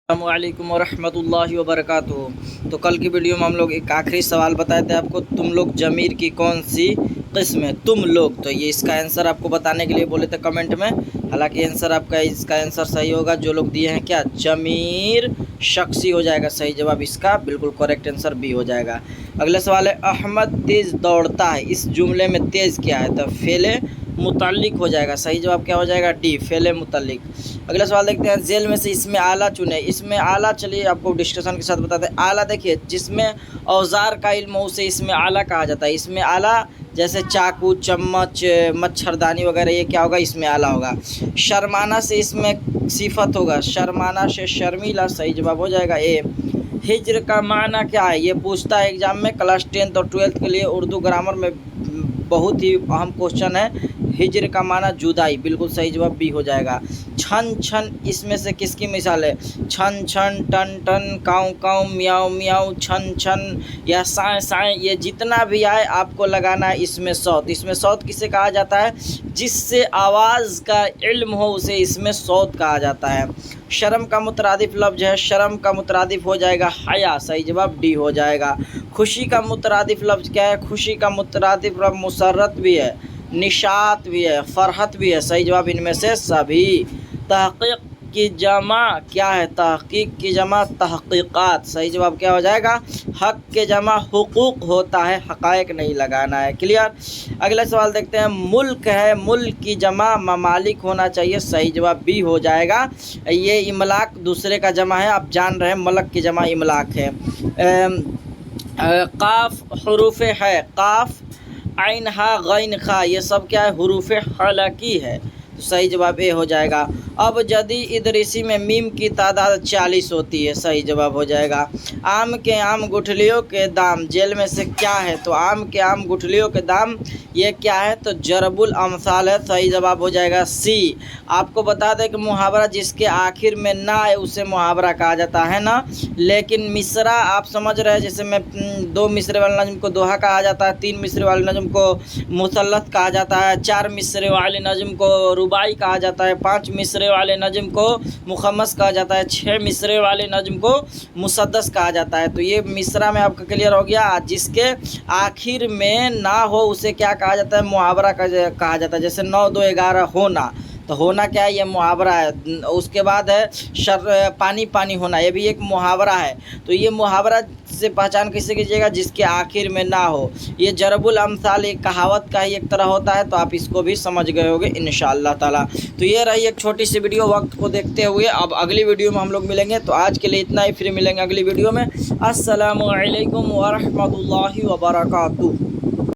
السلام علیکم ورحمۃ اللہ وبرکاتہ۔ تو کل کی ویڈیو میں ہم لوگ ایک آخری سوال بتائے تھے آپ کو، تم لوگ ضمیر کی کون سی قسم ہے؟ تم لوگ، تو یہ اس کا آنسر آپ کو بتانے کے لیے بولے تھے کمنٹ میں۔ حالانکہ آنسر آپ کا اس کا آنسر صحیح ہوگا، جو لوگ دیے ہیں کیا ضمیر شخصی ہو جائے گا صحیح جواب اس کا، بالکل کریکٹ آنسر بھی ہو جائے گا۔ اگلا سوال ہے، احمد تیز دوڑتا ہے، اس جملے میں تیز کیا ہے؟ تو فعل متعلق ہو جائے گا، صحیح جواب کیا ہو جائے گا؟ ڈی، فعل متعلق۔ اگلا سوال دیکھتے ہیں، ذیل میں سے اس میں اعلیٰ چنیں۔ اس میں اعلیٰ، چلیے آپ کو ڈسکشن کے ساتھ بتاتے ہیں۔ اعلیٰ دیکھیے، جس میں اوزار کا علم ہو اسے اس میں اعلیٰ کہا جاتا ہے۔ اس میں اعلیٰ جیسے چاقو، چمچ، مچھردانی وغیرہ، یہ کیا ہوگا؟ اس میں اعلیٰ ہوگا۔ شرمانہ سے اس میں صفت ہوگا، شرمانہ سے شرمیلا، صحیح جواب ہو جائے گا اے۔ ہجر کا معنی کیا ہے؟ یہ پوچھتا ہے ایگزام میں، کلاس 10 اور 12 کے لیے اردو گرامر میں بہت ہی اہم کوشچن ہے۔ ہجر کا معنی جدائی، بالکل صحیح جواب بھی ہو جائے گا۔ چھن چھن اس میں سے کس کی مثال ہے؟ چھن چھن، ٹن ٹن، کاؤں کاؤں، میاؤں میاؤں، چھن چھن یا سائیں سائیں، یہ جتنا بھی آئے آپ کو لگانا ہے اس میں صوت۔ اس میں صوت کسے کہا جاتا ہے؟ جس سے آواز کا علم ہو اسے اس میں صوت کہا جاتا ہے۔ شرم کا مترادف لفظ ہے، شرم کا مترادف ہو جائے گا حیا، صحیح جواب ڈی ہو جائے گا۔ خوشی کا مترادف لفظ کیا ہے؟ خوشی کا مترادف لفظ مسرت بھی ہے، نشاط بھی ہے، فرحت بھی ہے، صحیح جواب ان میں سے سبھی۔ تحقیق کی جمع کیا ہے؟ تحقیق کی جمع تحقیقات، صحیح جواب کیا ہو جائے گا؟ حق کے جمع حقوق ہوتا ہے، حقائق نہیں لگانا ہے، کلیئر۔ اگلا سوال دیکھتے ہیں، ملک ہے، ملک کی جمع ممالک ہونا چاہیے، صحیح جواب بھی ہو جائے گا۔ یہ املاک دوسرے کا جمع ہے، آپ جان رہے ہیں ملک کی جمع املاک ہے۔ قاف حروف ہے، قاف عین ہا غین خا، یہ سب کیا ہے؟ حروف حلقی ہے، تو صحیح جواب اے ہو جائے گا۔ اب جدی ادریسی میں میم کی تعداد 40 ہوتی ہے، صحیح جواب ہو جائے گا۔ آم کے آم گٹھلیوں کے دام جیل میں سے کیا ہے؟ تو آم کے آم گٹھلیوں کے دام، یہ کیا ہے؟ تو ضرب الامثال ہے، صحیح جواب ہو جائے گا سی۔ آپ کو بتا دیں کہ محاورہ جس کے آخر میں نہ آئے اسے محاورہ کہا جاتا ہے نا، لیکن مصرع آپ سمجھ رہے ہیں، جیسے میں 2 مصرے والے نظم کو دوہا کہا جاتا ہے، 3 مصرے والے نظم کو مثلث کہا جاتا ہے، 4 مصرے والے نظم کو رباعی کہا جاتا ہے، 5 مصرے والے نظم کو مخمس کہا جاتا ہے، 6 مصرے والے نظم کو مسدس کہا جاتا ہے۔ تو یہ مصرع میں آپ کا کلیئر ہو گیا، جس کے آخر میں نہ ہو اسے کیا کہا جاتا ہے؟ محاورہ کہا جاتا ہے۔ جیسے 9 2 11 ہونا، تو ہونا کیا ہے؟ یہ محاورہ ہے۔ اس کے بعد ہے پانی پانی ہونا، یہ بھی ایک محاورہ ہے۔ تو یہ محاورہ سے پہچان کیسے کیجیے گا؟ جس کے آخر میں نہ ہو۔ یہ ضرب الامثال ایک کہاوت کا ہی ایک طرح ہوتا ہے، تو آپ اس کو بھی سمجھ گئے ہوگے انشاءاللہ تعالی۔ تو یہ رہی ایک چھوٹی سی ویڈیو، وقت کو دیکھتے ہوئے اب اگلی ویڈیو میں ہم لوگ ملیں گے۔ تو آج کے لیے اتنا ہی، پھر ملیں گے اگلی ویڈیو میں۔ السلام علیکم ورحمۃ اللہ وبرکاتہ۔